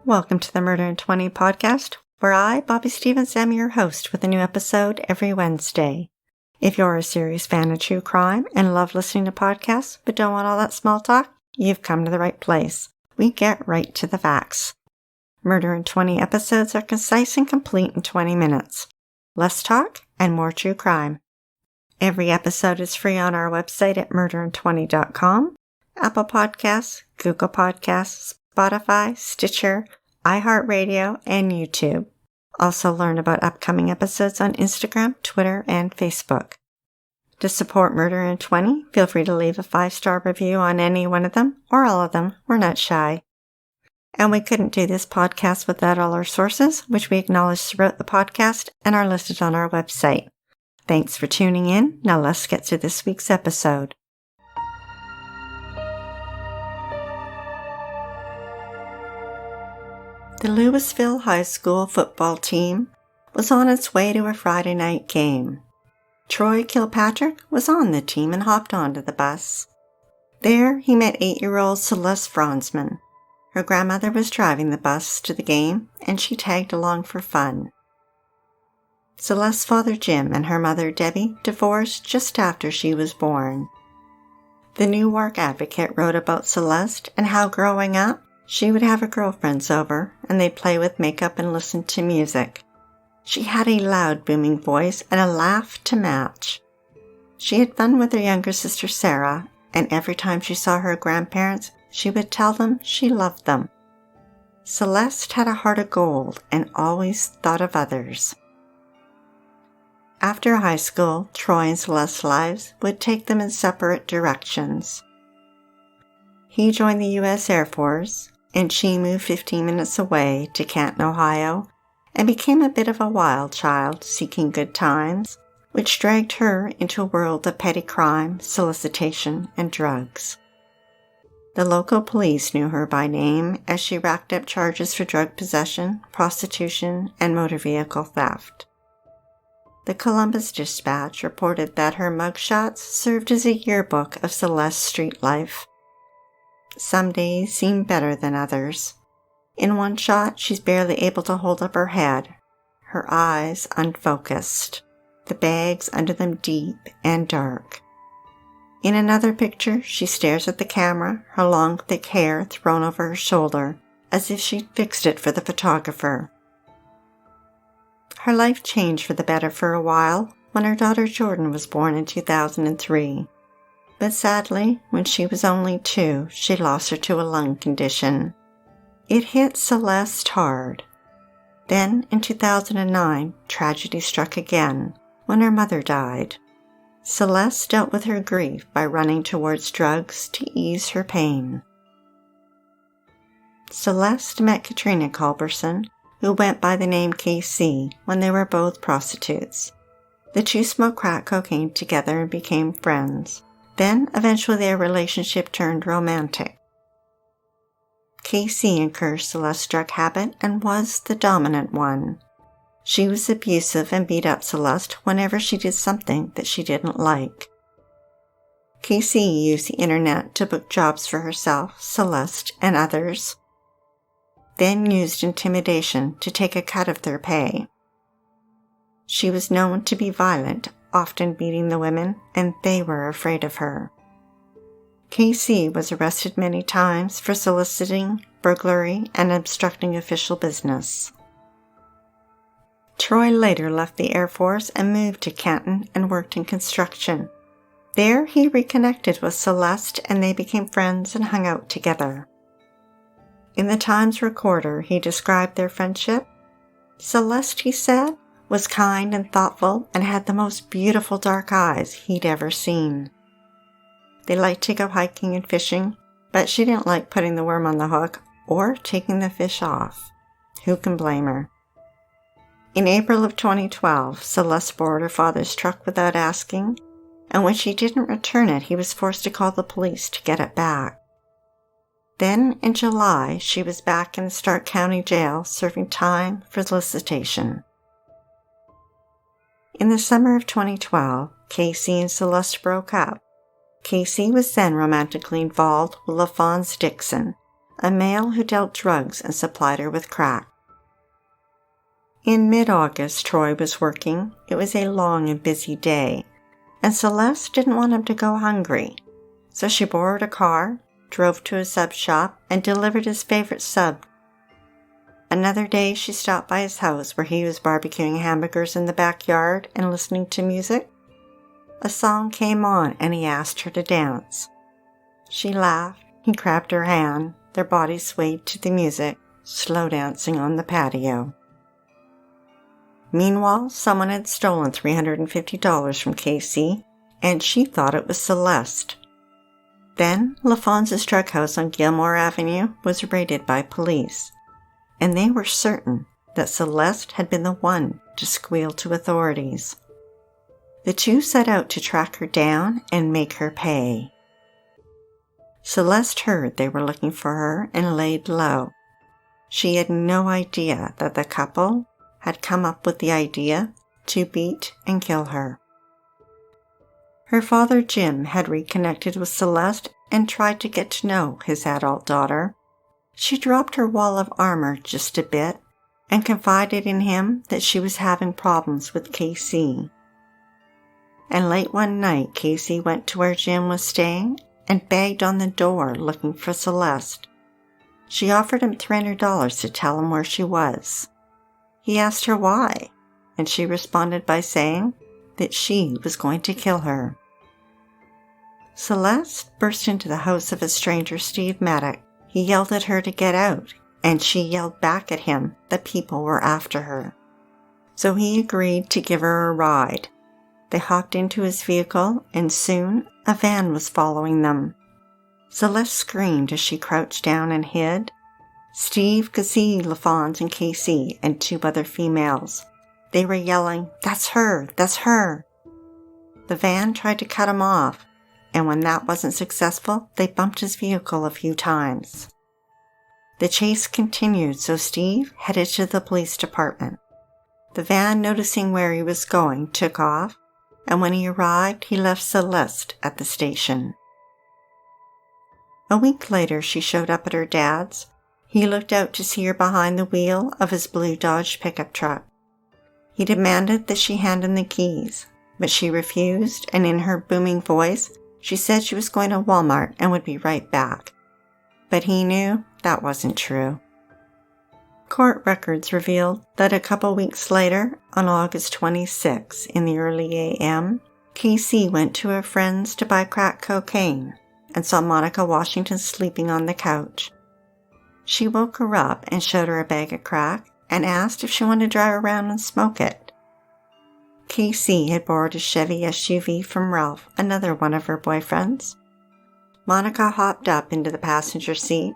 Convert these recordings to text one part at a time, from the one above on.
Welcome to the Murder in 20 podcast, where I, Bobby Stevens, am your host with a new episode every Wednesday. If you're a serious fan of true crime and love listening to podcasts but don't want all that small talk, you've come to the right place. We get right to the facts. Murder in 20 episodes are concise and complete in 20 minutes. Less talk and more true crime. Every episode is free on our website at murderin20.com, Apple Podcasts, Google Podcasts, Spotify, Stitcher, iHeartRadio, and YouTube. Also learn about upcoming episodes on Instagram, Twitter, and Facebook. To support Murder in 20, feel free to leave a 5-star review on any one of them, or all of them. We're not shy. And we couldn't do this podcast without all our sources, which we acknowledge throughout the podcast and are listed on our website. Thanks for tuning in. Now let's get to this week's episode. The Louisville High School football team was on its way to a Friday night game. Troy Kilpatrick was on the team and hopped onto the bus. There, he met 8-year-old Celeste Fronsman. Her grandmother was driving the bus to the game, and she tagged along for fun. Celeste's father Jim and her mother Debbie divorced just after she was born. The Newark Advocate wrote about Celeste and how growing up, she would have her girlfriends over, and they'd play with makeup and listen to music. She had a loud, booming voice and a laugh to match. She had fun with her younger sister Sarah, and every time she saw her grandparents, she would tell them she loved them. Celeste had a heart of gold and always thought of others. After high school, Troy and Celeste's lives would take them in separate directions. He joined the U.S. Air Force, and she moved 15 minutes away to Canton, Ohio, and became a bit of a wild child seeking good times, which dragged her into a world of petty crime, solicitation, and drugs. The local police knew her by name as she racked up charges for drug possession, prostitution, and motor vehicle theft. The Columbus Dispatch reported that her mugshots served as a yearbook of Celestes street life. Some days seem better than others. In one shot, she's barely able to hold up her head, her eyes unfocused, the bags under them deep and dark. In another picture, she stares at the camera, her long, thick hair thrown over her shoulder, as if she'd fixed it for the photographer. Her life changed for the better for a while when her daughter Jordan was born in 2003. But sadly, when she was only 2, she lost her to a lung condition. It hit Celeste hard. Then, in 2009, tragedy struck again, when her mother died. Celeste dealt with her grief by running towards drugs to ease her pain. Celeste met Katrina Culberson, who went by the name KC, when they were both prostitutes. The two smoked crack cocaine together and became friends. Then, eventually their relationship turned romantic. Casey encouraged Celeste's drug habit and was the dominant one. She was abusive and beat up Celeste whenever she did something that she didn't like. Casey used the internet to book jobs for herself, Celeste, and others, then used intimidation to take a cut of their pay. She was known to be violent, often beating the women, and they were afraid of her. KC was arrested many times for soliciting, burglary, and obstructing official business. Troy later left the Air Force and moved to Canton and worked in construction. There he reconnected with Celeste and they became friends and hung out together. In the Times Recorder, he described their friendship. Celeste, he said, was kind and thoughtful and had the most beautiful dark eyes he'd ever seen. They liked to go hiking and fishing, but she didn't like putting the worm on the hook or taking the fish off. Who can blame her? In April of 2012, Celeste borrowed her father's truck without asking, and when she didn't return it, he was forced to call the police to get it back. Then, in July, she was back in the Stark County Jail serving time for solicitation. In the summer of 2012, Casey and Celeste broke up. Casey was then romantically involved with LaFonz Dixon, a male who dealt drugs and supplied her with crack. In mid-August, Troy was working. It was a long and busy day, and Celeste didn't want him to go hungry. So she borrowed a car, drove to a sub shop, and delivered his favorite sub. Another day, she stopped by his house where he was barbecuing hamburgers in the backyard and listening to music. A song came on and he asked her to dance. She laughed. He grabbed her hand. Their bodies swayed to the music, slow dancing on the patio. Meanwhile, someone had stolen $350 from Casey, and she thought it was Celeste. Then, LaFonz's drug house on Gilmore Avenue was raided by police, and they were certain that Celeste had been the one to squeal to authorities. The two set out to track her down and make her pay. Celeste heard they were looking for her and laid low. She had no idea that the couple had come up with the idea to beat and kill her. Her father, Jim, had reconnected with Celeste and tried to get to know his adult daughter. She dropped her wall of armor just a bit and confided in him that she was having problems with KC. And late one night, Casey went to where Jim was staying and banged on the door looking for Celeste. She offered him $300 to tell him where she was. He asked her why, and she responded by saying that she was going to kill her. Celeste burst into the house of a stranger, Steve Maddock. He yelled at her to get out, and she yelled back at him that people were after her. So he agreed to give her a ride. They hopped into his vehicle, and soon a van was following them. Celeste screamed as she crouched down and hid. Steve could see LaFonz and Casey and two other females. They were yelling, "That's her! That's her!" The van tried to cut him off, and when that wasn't successful, they bumped his vehicle a few times. The chase continued, so Steve headed to the police department. The van, noticing where he was going, took off, and when he arrived, he left Celeste at the station. A week later, she showed up at her dad's. He looked out to see her behind the wheel of his blue Dodge pickup truck. He demanded that she hand him the keys, but she refused, and in her booming voice, she said she was going to Walmart and would be right back. But he knew that wasn't true. Court records revealed that a couple weeks later, on August 26, in the early a.m., Casey went to a friend's to buy crack cocaine and saw Monica Washington sleeping on the couch. She woke her up and showed her a bag of crack and asked if she wanted to drive around and smoke it. Casey had borrowed a Chevy SUV from Ralph, another one of her boyfriends. Monica hopped up into the passenger seat.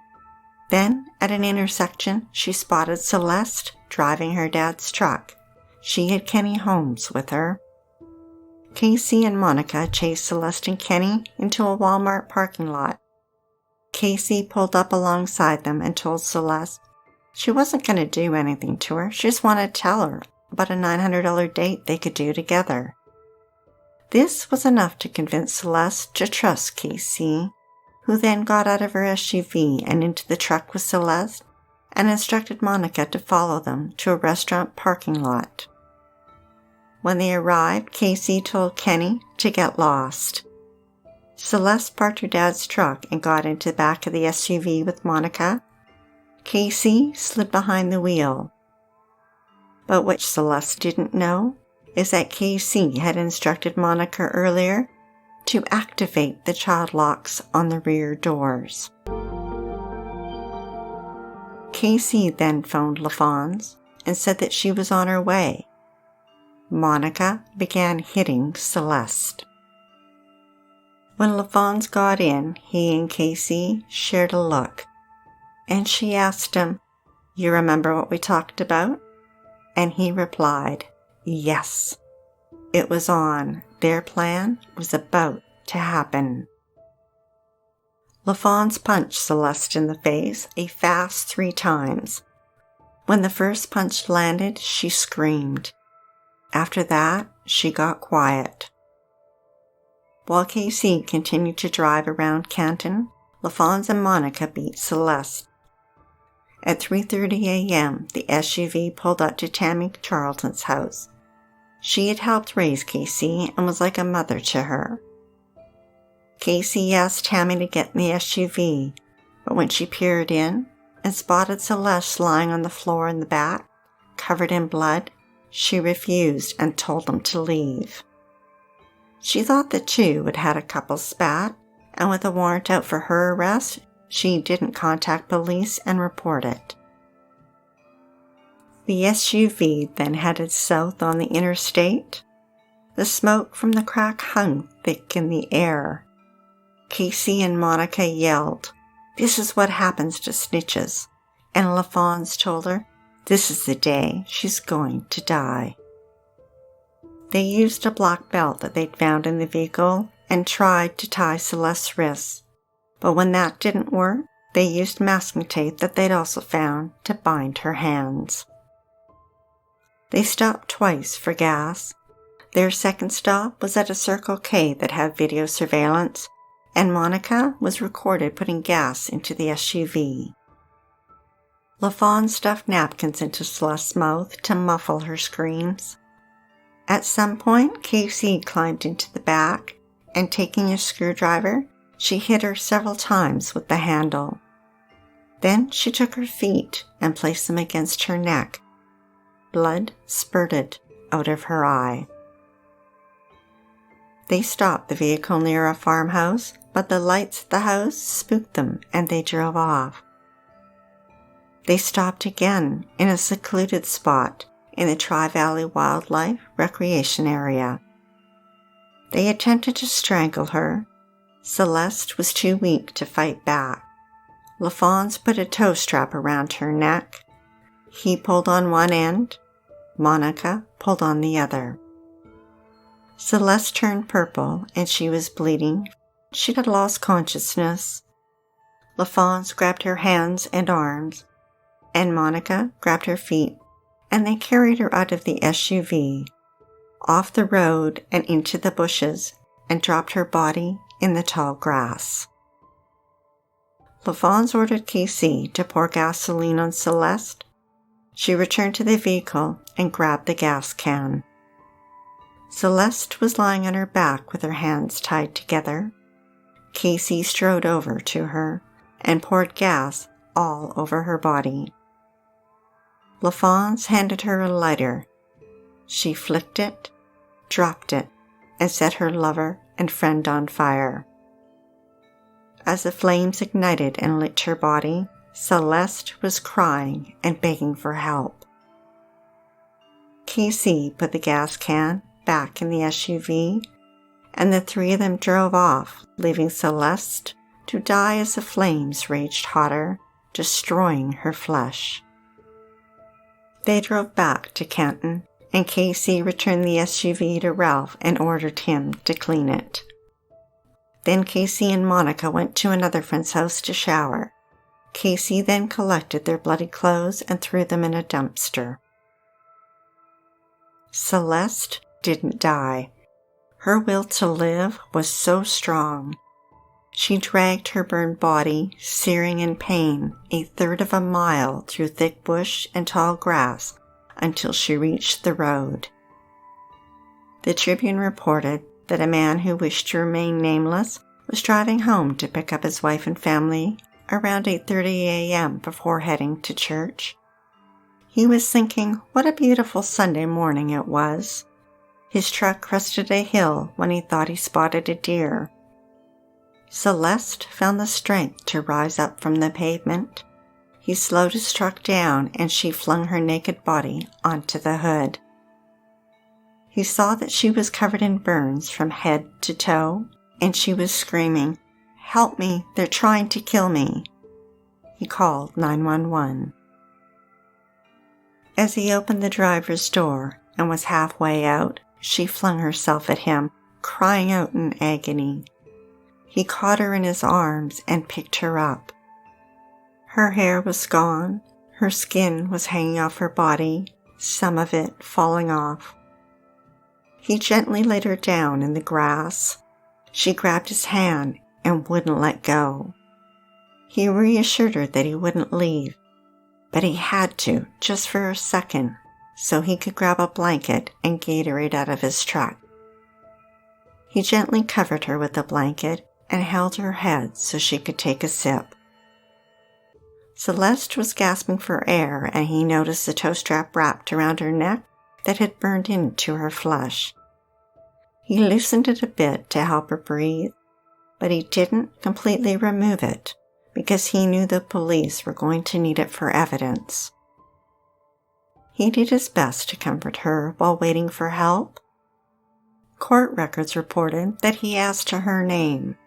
Then, at an intersection, she spotted Celeste driving her dad's truck. She had Kenny Holmes with her. Casey and Monica chased Celeste and Kenny into a Walmart parking lot. Casey pulled up alongside them and told Celeste she wasn't going to do anything to her. She just wanted to tell her about a $900 date they could do together. This was enough to convince Celeste to trust Casey, who then got out of her SUV and into the truck with Celeste and instructed Monica to follow them to a restaurant parking lot. When they arrived, Casey told Kenny to get lost. Celeste parked her dad's truck and got into the back of the SUV with Monica. Casey slid behind the wheel. But what Celeste didn't know is that Casey had instructed Monica earlier to activate the child locks on the rear doors. Casey then phoned LaFonz and said that she was on her way. Monica began hitting Celeste. When LaFonz got in, he and Casey shared a look, and she asked him, "You remember what we talked about?" And he replied, "Yes." It was on. Their plan was about to happen. LaFonz punched Celeste in the face a fast 3 times. When the first punch landed, she screamed. After that, she got quiet. While Casey continued to drive around Canton, LaFonz and Monica beat Celeste. At 3:30 a.m., the SUV pulled up to Tammy Charlton's house. She had helped raise Casey and was like a mother to her. Casey asked Tammy to get in the SUV, but when she peered in and spotted Celeste lying on the floor in the back, covered in blood, she refused and told them to leave. She thought the two had had a couple spat, and with a warrant out for her arrest, she didn't contact police and report it. The SUV then headed south on the interstate. The smoke from the crack hung thick in the air. Casey and Monica yelled, "This is what happens to snitches," and LaFons told her this is the day she's going to die. They used a black belt that they'd found in the vehicle and tried to tie Celeste's wrists, but when that didn't work, they used masking tape that they'd also found to bind her hands. They stopped twice for gas. Their second stop was at a Circle K that had video surveillance, and Monica was recorded putting gas into the SUV. LaFawn stuffed napkins into Celeste's mouth to muffle her screams. At some point, Casey climbed into the back, and taking a screwdriver, she hit her several times with the handle. Then she took her feet and placed them against her neck. Blood spurted out of her eye. They stopped the vehicle near a farmhouse, but the lights at the house spooked them and they drove off. They stopped again in a secluded spot in the Tri-Valley Wildlife Recreation Area. They attempted to strangle her. Celeste was too weak to fight back. LaFons put a tow strap around her neck. He pulled on one end. Monica pulled on the other. Celeste turned purple and she was bleeding. She had lost consciousness. LaFons grabbed her hands and arms, and Monica grabbed her feet, and they carried her out of the SUV, off the road and into the bushes, and dropped her body in the tall grass. LaFons ordered Casey to pour gasoline on Celeste. She returned to the vehicle and grabbed the gas can. Celeste was lying on her back with her hands tied together. Casey strode over to her and poured gas all over her body. LaFons handed her a lighter. She flicked it, dropped it, and set her lover and friend on fire. As the flames ignited and lit her body, Celeste was crying and begging for help. Casey put the gas can back in the SUV, and the three of them drove off, leaving Celeste to die as the flames raged hotter, destroying her flesh. They drove back to Canton, and Casey returned the SUV to Ralph and ordered him to clean it. Then Casey and Monica went to another friend's house to shower. Casey then collected their bloody clothes and threw them in a dumpster. Celeste didn't die. Her will to live was so strong. She dragged her burned body, searing in pain, a third of a mile through thick bush and tall grass until she reached the road. The Tribune reported that a man who wished to remain nameless was driving home to pick up his wife and family around 8:30 a.m. before heading to church. He was thinking what a beautiful Sunday morning it was. His truck crested a hill when he thought he spotted a deer. Celeste found the strength to rise up from the pavement. He slowed his truck down and she flung her naked body onto the hood. He saw that she was covered in burns from head to toe, and she was screaming, "Help me, they're trying to kill me." He called 911. As he opened the driver's door and was halfway out, she flung herself at him, crying out in agony. He caught her in his arms and picked her up. Her hair was gone, her skin was hanging off her body, some of it falling off. He gently laid her down in the grass. She grabbed his hand and wouldn't let go. He reassured her that he wouldn't leave. but he had to, just for a second, so he could grab a blanket and Gatorade out of his truck. He gently covered her with the blanket and held her head so she could take a sip. Celeste was gasping for air, and he noticed the toe strap wrapped around her neck that had burned into her flesh. He loosened it a bit to help her breathe, but he didn't completely remove it because he knew the police were going to need it for evidence. He did his best to comfort her while waiting for help. Court records reported that he asked her name,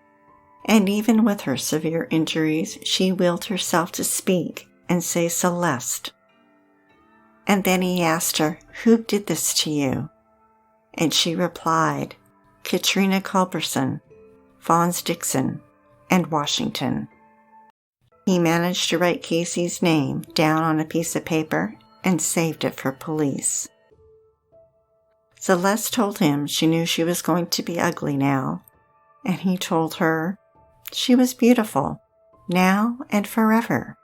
and even with her severe injuries, she willed herself to speak and say Celeste. And then he asked her, "Who did this to you?" And she replied, "Katrina Culberson, Fons Dixon, and Washington." He managed to write Casey's name down on a piece of paper and saved it for police. Celeste told him she knew she was going to be ugly now, and he told her she was beautiful, now and forever.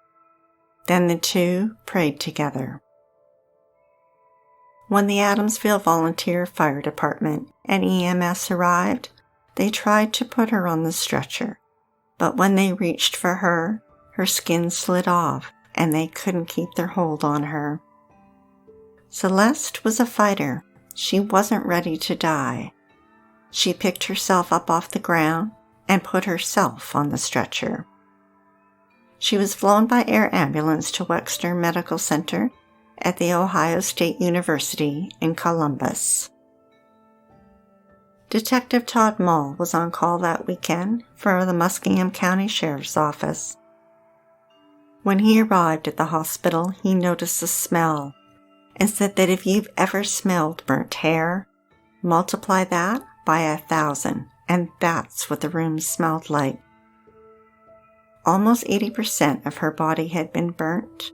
Then the two prayed together. When the Adamsville Volunteer Fire Department and EMS arrived, they tried to put her on the stretcher, but when they reached for her, her skin slid off and they couldn't keep their hold on her. Celeste was a fighter. She wasn't ready to die. She picked herself up off the ground and put herself on the stretcher. She was flown by air ambulance to Wexner Medical Center at the Ohio State University in Columbus. Detective Todd Mull was on call that weekend for the Muskingum County Sheriff's Office. When he arrived at the hospital, he noticed the smell and said that if you've ever smelled burnt hair, multiply that by 1,000, and that's what the room smelled like. Almost 80% of her body had been burnt.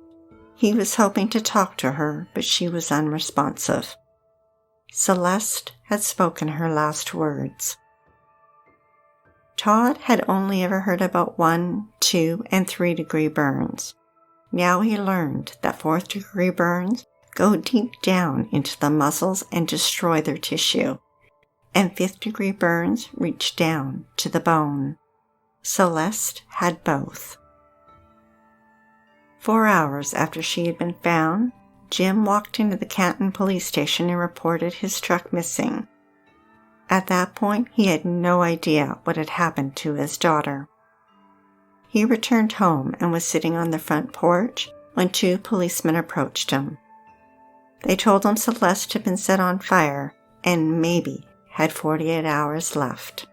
He was hoping to talk to her, but she was unresponsive. Celeste had spoken her last words. Todd had only ever heard about 1, 2, and 3-degree burns. Now he learned that 4th-degree burns go deep down into the muscles and destroy their tissue, and 5th-degree burns reach down to the bone. Celeste had both. 4 hours after she had been found, Jim walked into the Canton police station and reported his truck missing. At that point, he had no idea what had happened to his daughter. He returned home and was sitting on the front porch when 2 policemen approached him. They told him Celeste had been set on fire and maybe had 48 hours left.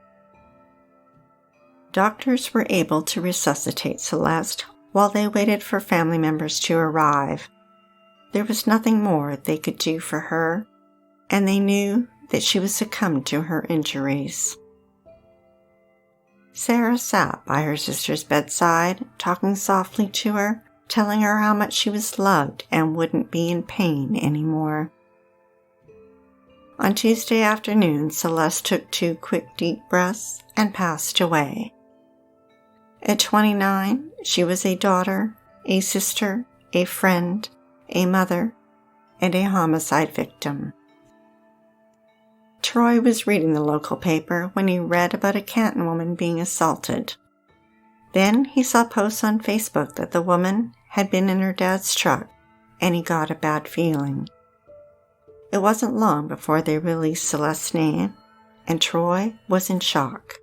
Doctors were able to resuscitate Celeste while they waited for family members to arrive. There was nothing more they could do for her, and they knew that she would succumb to her injuries. Sarah sat by her sister's bedside, talking softly to her, telling her how much she was loved and wouldn't be in pain anymore. On Tuesday afternoon, Celeste took 2 quick deep breaths and passed away. At 29, she was a daughter, a sister, a friend, a mother, and a homicide victim. Troy was reading the local paper when he read about a Canton woman being assaulted. Then he saw posts on Facebook that the woman had been in her dad's truck, and he got a bad feeling. It wasn't long before they released Celeste's name, and Troy was in shock.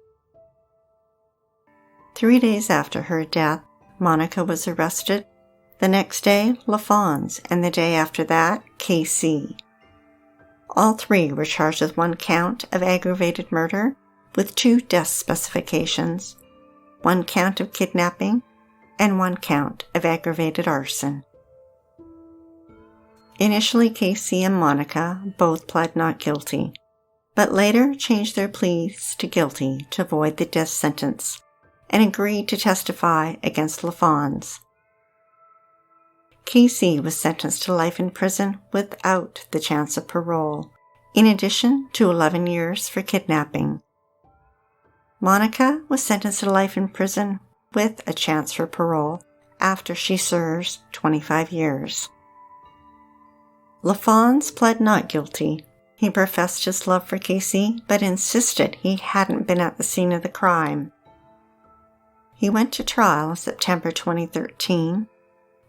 3 days after her death, Monica was arrested. The next day, LaFons, and the day after that, KC. All 3 were charged with 1 count of aggravated murder with 2 death specifications, 1 count of kidnapping, and 1 count of aggravated arson. Initially, Casey and Monica both pled not guilty, but later changed their pleas to guilty to avoid the death sentence and agreed to testify against LaFons. Casey was sentenced to life in prison without the chance of parole, in addition to 11 years for kidnapping. Monica was sentenced to life in prison with a chance for parole after she serves 25 years. LaFons pled not guilty. He professed his love for Casey, but insisted he hadn't been at the scene of the crime. He went to trial in September 2013.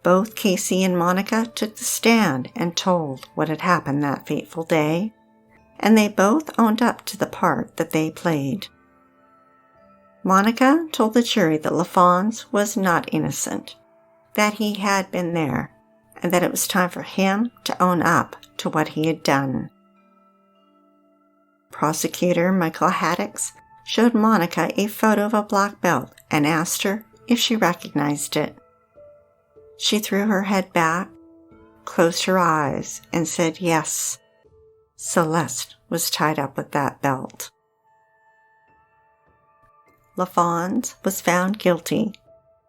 Both Casey and Monica took the stand and told what had happened that fateful day, and they both owned up to the part that they played. Monica told the jury that LaFons was not innocent, that he had been there, and that it was time for him to own up to what he had done. Prosecutor Michael Haddix showed Monica a photo of a black belt and asked her if she recognized it. She threw her head back, closed her eyes, and said yes. Celeste was tied up with that belt. LaFons was found guilty,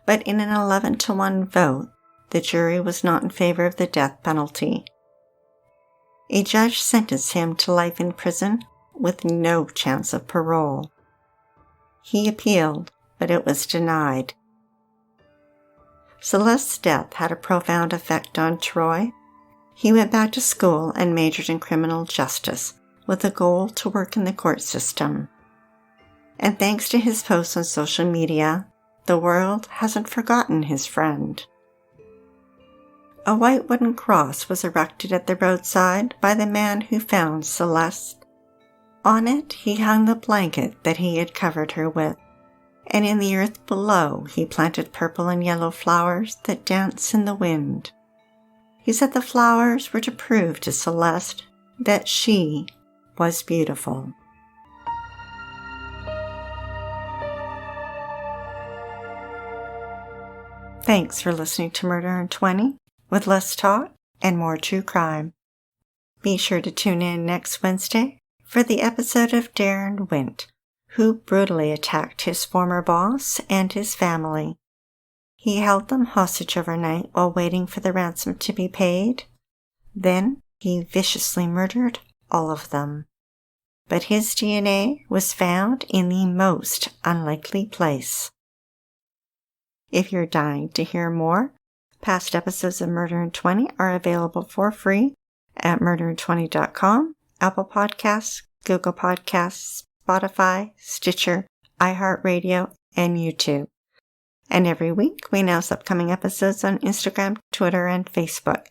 but in an 11-1 vote, the jury was not in favor of the death penalty. A judge sentenced him to life in prison with no chance of parole. He appealed, but it was denied. Celeste's death had a profound effect on Troy. He went back to school and majored in criminal justice with a goal to work in the court system. And thanks to his posts on social media, the world hasn't forgotten his friend. A white wooden cross was erected at the roadside by the man who found Celeste. On it, he hung the blanket that he had covered her with, and in the earth below he planted purple and yellow flowers that dance in the wind. He said the flowers were to prove to Celeste that she was beautiful. Thanks for listening to Murder in 20, with less talk and more true crime. Be sure to tune in next Wednesday for the episode of Darren Wint, who brutally attacked his former boss and his family. He held them hostage overnight while waiting for the ransom to be paid. Then he viciously murdered all of them. But his DNA was found in the most unlikely place. If you're dying to hear more, past episodes of Murder in 20 are available for free at murderin20.com, Apple Podcasts, Google Podcasts, Spotify, Stitcher, iHeartRadio, and YouTube. And every week we announce upcoming episodes on Instagram, Twitter, and Facebook.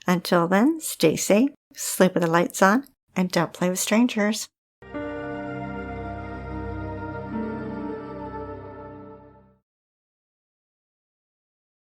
Until then, stay safe, sleep with the lights on, and don't play with strangers.